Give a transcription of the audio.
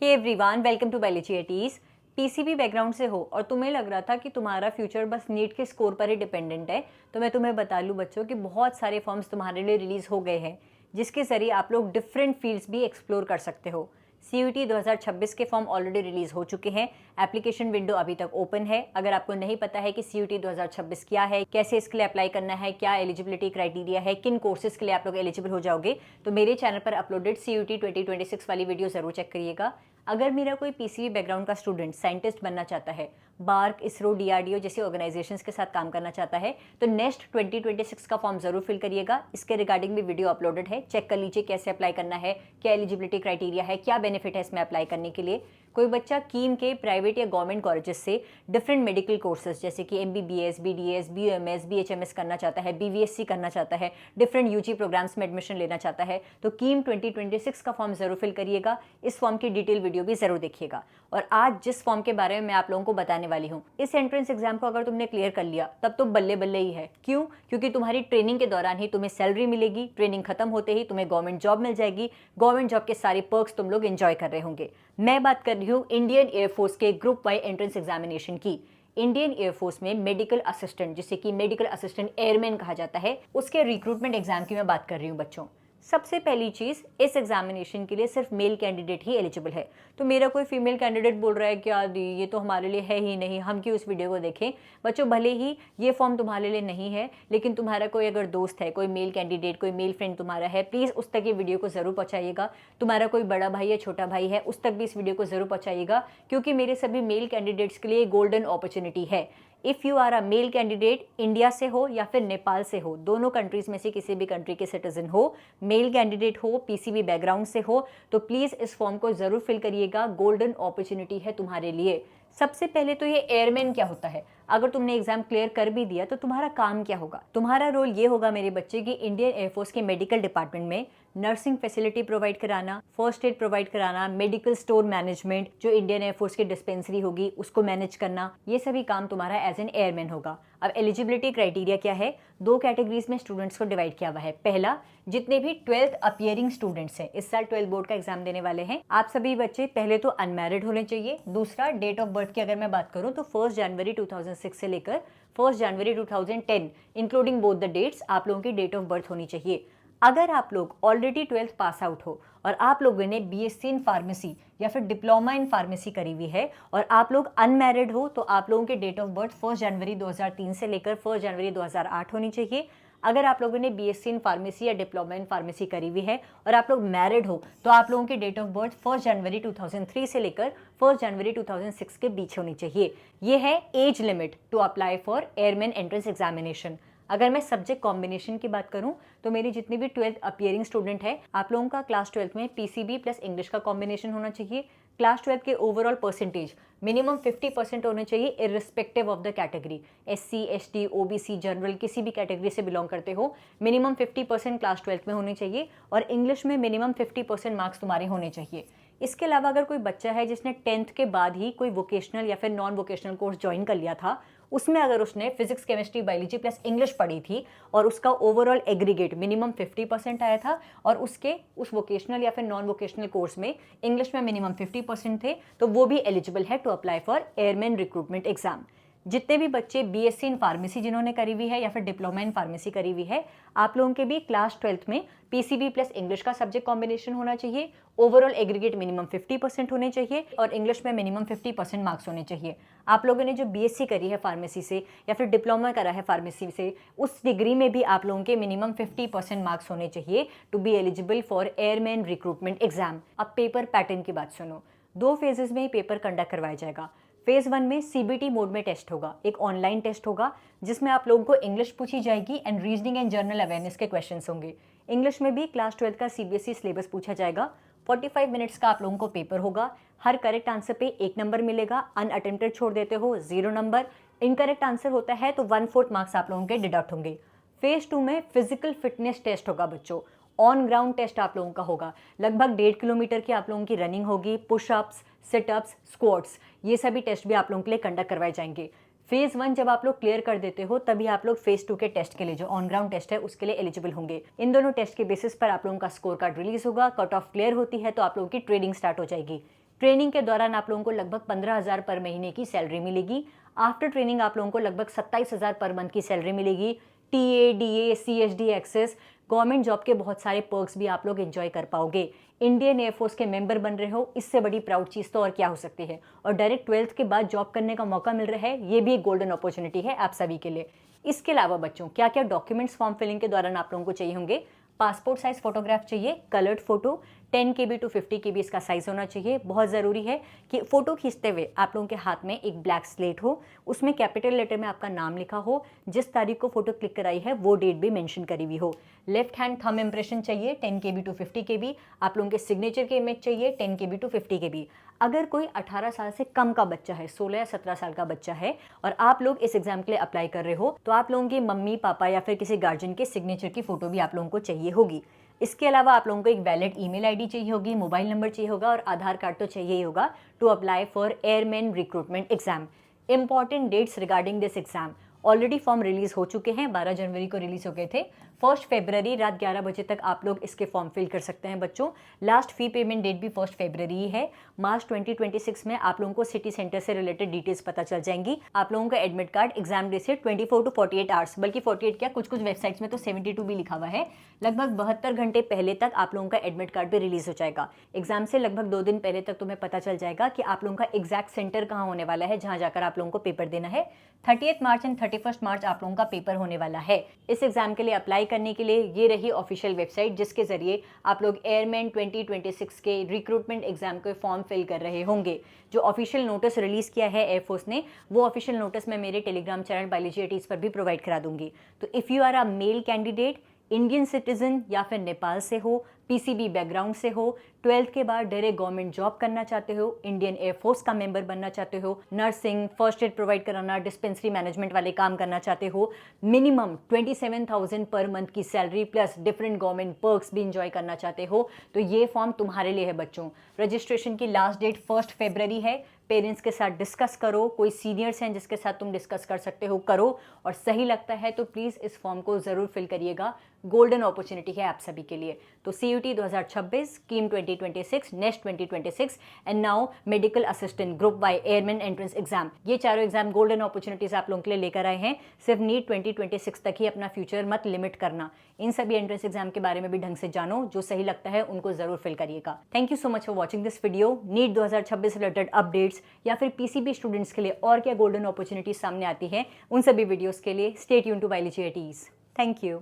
Hey everyone, welcome to biology eighties. PCB background से हो और तुम्हें लग रहा था कि तुम्हारा फ्यूचर बस नीट के स्कोर पर ही डिपेंडेंट है, तो मैं तुम्हें बता लूँ बच्चों कि बहुत सारे फॉर्म्स तुम्हारे लिए रिलीज हो गए हैं, जिसके जरिए आप लोग डिफरेंट फील्ड्स भी एक्सप्लोर कर सकते हो। सीयूटी 2026 के फॉर्म ऑलरेडी रिलीज हो चुके हैं। एप्लीकेशन विंडो अभी तक ओपन है। अगर आपको नहीं पता है कि सीयूटी 2026 क्या है, कैसे इसके लिए अप्लाई करना है, क्या एलिजिबिलिटी क्राइटेरिया है, किन कोर्सेज के लिए आप लोग एलिजिबल हो जाओगे, तो मेरे चैनल पर अपलोडेड सीयूटी 2026 वाली वीडियो जरूर चेक करिएगा। अगर मेरा कोई पीसीबी बैकग्राउंड का स्टूडेंट साइंटिस्ट बनना चाहता है, बार्क, इसरो, डीआरडीओ जैसे ऑर्गेनाइजेशंस के साथ काम करना चाहता है, तो नेक्स्ट 2026 का फॉर्म जरूर फिल करिएगा। इसके रिगार्डिंग भी वीडियो अपलोडेड है, चेक कर लीजिए कैसे अप्लाई करना है, क्या एलिजिबिलिटी क्राइटेरिया है, क्या बेनिफिट है इसमें अप्लाई करने के लिए। कोई बच्चा कीम के प्राइवेट या गवर्नमेंट कॉलेजेस से डिफरेंट मेडिकल कोर्सेज जैसे कि एमबीबीएस, बीडीएस, बीएमएस, बीएचएमएस करना चाहता है, बीवीएससी करना चाहता है, डिफरेंट यूजी प्रोग्राम्स में एडमिशन लेना चाहता है, तो कीम 2026 का फॉर्म जरूर फिल करिएगा। इस फॉर्म की डिटेल वीडियो भी जरूर देखिएगा। और आज जिस फॉर्म के बारे में मैं आप लोगों को बताने वाली हूँ, इस एंट्रेंस एग्जाम को अगर तुमने क्लियर कर लिया तब तो बल्ले बल्ले ही है। क्यों? क्योंकि तुम्हारी ट्रेनिंग के दौरान ही तुम्हें सैलरी मिलेगी, ट्रेनिंग खत्म होते ही तुम्हें गवर्नमेंट जॉब मिल जाएगी, गवर्नमेंट जॉब के सारे पर्क्स तुम लोग एंजॉय कर रहे होंगे। मैं बात कर रही हूँ इंडियन एयरफोर्स के ग्रुप वाई एंट्रेंस एग्जामिनेशन की। इंडियन एयरफोर्स में मेडिकल असिस्टेंट, जिसे कि मेडिकल असिस्टेंट एयरमैन कहा जाता है, उसके रिक्रूटमेंट एग्जाम की मैं बात कर रही हूँ बच्चों। सबसे पहली चीज, इस एग्जामिनेशन के लिए सिर्फ मेल कैंडिडेट ही एलिजिबल है। तो मेरा कोई फीमेल कैंडिडेट बोल रहा है क्या दी, ये तो हमारे लिए है ही नहीं, हम क्यों इस वीडियो को देखें। बच्चों, भले ही ये फॉर्म तुम्हारे लिए नहीं है, लेकिन तुम्हारा कोई अगर दोस्त है, कोई मेल कैंडिडेट, कोई मेल फ्रेंड तुम्हारा है, प्लीज उस तक ये वीडियो को जरूर पहुंचाइएगा। तुम्हारा कोई बड़ा भाई या छोटा भाई है, उस तक भी इस वीडियो को जरूर पहुंचाइएगा, क्योंकि मेरे सभी मेल कैंडिडेट्स के लिए गोल्डन अपॉर्चुनिटी है। If you are a male candidate, India से हो या फिर नेपाल से हो, दोनों कंट्रीज में से किसी भी कंट्री के सिटीजन हो, मेल कैंडिडेट हो, पीसीबी बैकग्राउंड से हो, तो प्लीज़ इस फॉर्म को ज़रूर फिल करिएगा। गोल्डन अपॉर्चुनिटी है तुम्हारे लिए। सबसे पहले तो ये एयरमैन क्या होता है, अगर तुमने एग्जाम क्लियर कर भी दिया तो तुम्हारा काम क्या होगा। तुम्हारा रोल ये होगा मेरे बच्चे कि इंडियन एयरफोर्स के मेडिकल डिपार्टमेंट में नर्सिंग फैसिलिटी प्रोवाइड कराना, फर्स्ट एड प्रोवाइड कराना, मेडिकल स्टोर मैनेजमेंट, जो इंडियन एयरफोर्स की डिस्पेंसरी होगी उसको मैनेज करना, ये सभी काम तुम्हारा एज एन एयरमैन होगा। अब एलिजिबिलिटी क्राइटेरिया क्या है? दो कैटेगरीज में स्टूडेंट्स को डिवाइड किया हुआ है। पहला, जितने भी 12th अपीयरिंग स्टूडेंट्स हैं, इस साल 12 बोर्ड का एग्जाम देने वाले हैं, आप सभी बच्चे पहले तो अनमैरिड होने चाहिए। दूसरा, डेट ऑफ बर्थ की अगर मैं बात करूं तो 1 जनवरी 2006 से लेकर 1 जनवरी 2010 इंक्लूडिंग बोथ द डेट्स आप लोगों की डेट ऑफ बर्थ होनी चाहिए। अगर आप लोग ऑलरेडी 12th पास आउट हो और आप लोगों ने बीएससी इन फार्मेसी या फिर डिप्लोमा इन फार्मेसी करी हुई है और आप लोग अनमैरिड हो, तो आप लोगों की डेट ऑफ बर्थ 1 जनवरी 2003 से लेकर 1 जनवरी 2008 होनी चाहिए। अगर आप लोगों ने बीएससी इन फार्मेसी या डिप्लोमा इन फार्मेसी करी हुई है और आप लोग मैरिड हो, तो आप लोगों की डेट ऑफ बर्थ 1 जनवरी 2003 से लेकर 1 जनवरी 2006 के बीच होनी चाहिए। ये है age limit to apply for airman entrance examination. अगर मैं सब्जेक्ट कॉम्बिनेशन की बात करूं तो मेरी जितनी भी 12th अपीयरिंग स्टूडेंट है, आप लोगों का क्लास 12th में पीसीबी प्लस इंग्लिश का कॉम्बिनेशन होना चाहिए। क्लास 12th के ओवरऑल परसेंटेज मिनिमम 50% होने चाहिए, irrespective of the category. SC, ST, OBC, general, किसी भी कैटेगरी से बिलोंग करते हो, मिनिमम 50% क्लास 12th में होने चाहिए और इंग्लिश में मिनिमम 50% मार्क्स तुम्हारे होने चाहिए। इसके अलावा अगर कोई बच्चा है जिसने 10th के बाद ही कोई वोकेशनल या फिर नॉन वोकेशनल कोर्स ज्वाइन कर लिया था, उसमें अगर उसने physics, chemistry, biology plus English पढ़ी थी और उसका ओवरऑल एग्रीगेट मिनिमम 50% आया था और उसके उस वोकेशनल या फिर नॉन वोकेशनल कोर्स में इंग्लिश में मिनिमम 50% थे, तो वो भी एलिजिबल है to apply for airman recruitment exam. जितने भी बच्चे बीएससी इन फार्मेसी जिन्होंने करी हुई है या फिर डिप्लोमा इन फार्मेसी करी हुई है, आप लोगों के भी क्लास 12th में पीसीबी प्लस इंग्लिश का सब्जेक्ट कॉम्बिनेशन होना चाहिए। ओवरऑल एग्रीगेट मिनिमम 50% होने चाहिए और इंग्लिश में मिनिमम 50% मार्क्स होने चाहिए। आप लोगों ने जो बीएससी करी है फार्मेसी से या फिर डिप्लोमा करा है फार्मेसी से, उस डिग्री में भी आप लोगों के मिनिमम 50% मार्क्स होने चाहिए to be eligible for airman recruitment exam. अब पेपर पैटर्न की बात सुनो। 2 फेजेस में पेपर कंडक्ट करवाया जाएगा। फेज 1 में सीबीटी मोड में टेस्ट होगा, एक ऑनलाइन टेस्ट होगा जिसमें आप लोगों को इंग्लिश पूछी जाएगी and reasoning and general awareness के क्वेश्चंस होंगे। इंग्लिश में भी क्लास 12th का सीबीएसई सिलेबस पूछा जाएगा। 45 मिनट्स का आप लोगों को पेपर होगा। हर करेक्ट आंसर पे 1 नंबर मिलेगा, अनअटेम्प्टेड छोड़ देते हो 0 नंबर, इनकरेक्ट आंसर होता है तो 1/4 मार्क्स आप लोगों के डिडक्ट होंगे। फेज 2 में फिजिकल फिटनेस टेस्ट होगा बच्चों, ऑन ग्राउंड टेस्ट आप लोगों का होगा। लगभग 1.5 किलोमीटर की आप लोगों की रनिंग होगी, पुशअप्स, सिटअप्स, स्क्वाट्स, ये सभी टेस्ट भी आप लोगों के लिए कंडक्ट करवाए जाएंगे। फेज 1 जब आप लोग क्लियर कर देते हो, तभी आप लोग फेज 2 के टेस्ट के लिए, जो ऑन ग्राउंड टेस्ट है, उसके लिए एलिजिबल होंगे। इन दोनों टेस्ट के बेसिस पर आप लोगों का स्कोर कार्ड रिलीज होगा। कट ऑफ क्लियर होती है तो आप लोगों की ट्रेनिंग स्टार्ट हो जाएगी। ट्रेनिंग के दौरान आप लोगों को लगभग 15,000 पर महीने की सैलरी मिलेगी। आफ्टर ट्रेनिंग आप लोगों को लगभग 27,000 पर मंथ की सैलरी मिलेगी। TA, DA, CHD access, government job के बहुत सारे पर्क्स भी आप लोग एंजॉय कर पाओगे। इंडियन एयरफोर्स के मेंबर बन रहे हो, इससे बड़ी प्राउड चीज़ तो और क्या हो सकती है। और डायरेक्ट 12th के बाद जॉब करने का मौका मिल रहा है, ये भी एक गोल्डन अपॉर्चुनिटी है आप सभी के लिए। इसके अलावा बच्चों, क्या क्या डॉक्यूमेंट्स फॉर्म फिलिंग के दौरान आप लोगों को चाहिए होंगे? पासपोर्ट साइज फोटोग्राफ चाहिए, coloured photo, 10 KB to 50 KB इसका साइज होना चाहिए। बहुत ज़रूरी है कि फ़ोटो खींचते हुए आप लोगों के हाथ में एक ब्लैक स्लेट हो, उसमें कैपिटल लेटर में आपका नाम लिखा हो, जिस तारीख को फोटो क्लिक कराई है वो डेट भी मेंशन करी हुई हो। लेफ्ट हैंड थंब इंप्रेशन चाहिए 10 KB to 50 KB। आप लोगों के सिग्नेचर के इमेज चाहिए 10 KB to 50 KB। अगर कोई 18 साल से कम का बच्चा है, 16 या 17 साल का बच्चा है और आप लोग इस एग्जाम के लिए अप्लाई कर रहे हो, तो आप लोगों के मम्मी पापा या फिर किसी गार्जियन के सिग्नेचर की फोटो भी आप लोगों को चाहिए होगी। इसके अलावा आप लोगों को एक वैलिड ईमेल आईडी चाहिए होगी, मोबाइल नंबर चाहिए होगा और आधार कार्ड तो चाहिए ही होगा to apply for airman recruitment exam. Important dates regarding this exam, already form release हो चुके हैं, 12 जनवरी को रिलीज हो गए थे। 1 फरवरी रात 11 बजे तक आप लोग इसके फॉर्म फिल कर सकते हैं बच्चों। लास्ट फी पेमेंट डेट भी 1 फरवरी ही है। मार्च 2026 में आप लोगों को सिटी सेंटर से रिलेटेड डिटेल्स पता चल जाएंगी। आप लोगों का एडमिट कार्ड एग्जाम डे से 24 to 48 आवर्स, बल्कि 48 क्या, कुछ वेबसाइट्स में तो 72 भी लिखा हुआ है, लगभग 72 घंटे पहले तक आप लोगों का एडमिट कार्ड भी रिलीज हो जाएगा। एग्जाम से लगभग 2 दिन पहले तक तुम्हें पता चल जाएगा कि आप लोगों का एग्जैक्ट सेंटर कहाँ होने वाला है, जहाँ जाकर आप लोगों को पेपर देना है। 30 मार्च एंड 31 मार्च आप लोगों का पेपर होने वाला है। इस एग्जाम के लिए अप्लाई करने के लिए ये रही ऑफिशियल वेबसाइट, जिसके जरिए आप लोग एयरमैन 2026 के रिक्रूटमेंट एग्जाम के फॉर्म फिल कर रहे होंगे। जो ऑफिशियल नोटिस रिलीज किया है एयरफोर्स ने, वो ऑफिशियल नोटिस मैं मेरे टेलीग्राम चैनल बायोलॉजी एटीज पर भी प्रोवाइड करा दूंगी। तो if you are a male candidate, Indian citizen या फिर नेपाल से हो, पीसीबी बैकग्राउंड से हो, 12th के बाद डायरेक्ट गवर्नमेंट जॉब करना चाहते हो, इंडियन एयरफोर्स का मेंबर बनना चाहते हो, नर्सिंग, फर्स्ट एड प्रोवाइड कराना, डिस्पेंसरी मैनेजमेंट वाले काम करना चाहते हो, मिनिमम 27,000 पर मंथ की salary plus different government perks भी इंजॉय करना चाहते हो, तो ये फॉर्म तुम्हारे लिए है बच्चों। रजिस्ट्रेशन की लास्ट डेट 1 फरवरी है। पेरेंट्स के साथ डिस्कस करो, कोई सीनियर्स हैं जिसके साथ तुम डिस्कस कर सकते हो, करो, और सही लगता है तो प्लीज़ इस फॉर्म को ज़रूर फिल करिएगा। गोल्डन अपॉर्चुनिटी है आप सभी के लिए। तो CUT 2026, KEAM 2026, NEST 2026 and now medical assistant group Y airman entrance exam, ये चारों एग्जाम गोल्डन अपॉर्चुनिटीज आप लोगों के लिए लेकर आए हैं। सिर्फ नीट 2026 तक ही अपना फ्यूचर मत लिमिट करना। इन सभी एंट्रेंस एग्जाम के बारे में भी ढंग से जानो, जो सही लगता है उनको जरूर फिल करिएगा। Thank you so much for watching this video. NEET 2026 related updates या फिर PCB स्टूडेंट्स के लिए और क्या गोल्डन अपॉर्चुनिटीज सामने आती है, उन सभी वीडियोस के लिए stay tune to biology eighties. Thank you.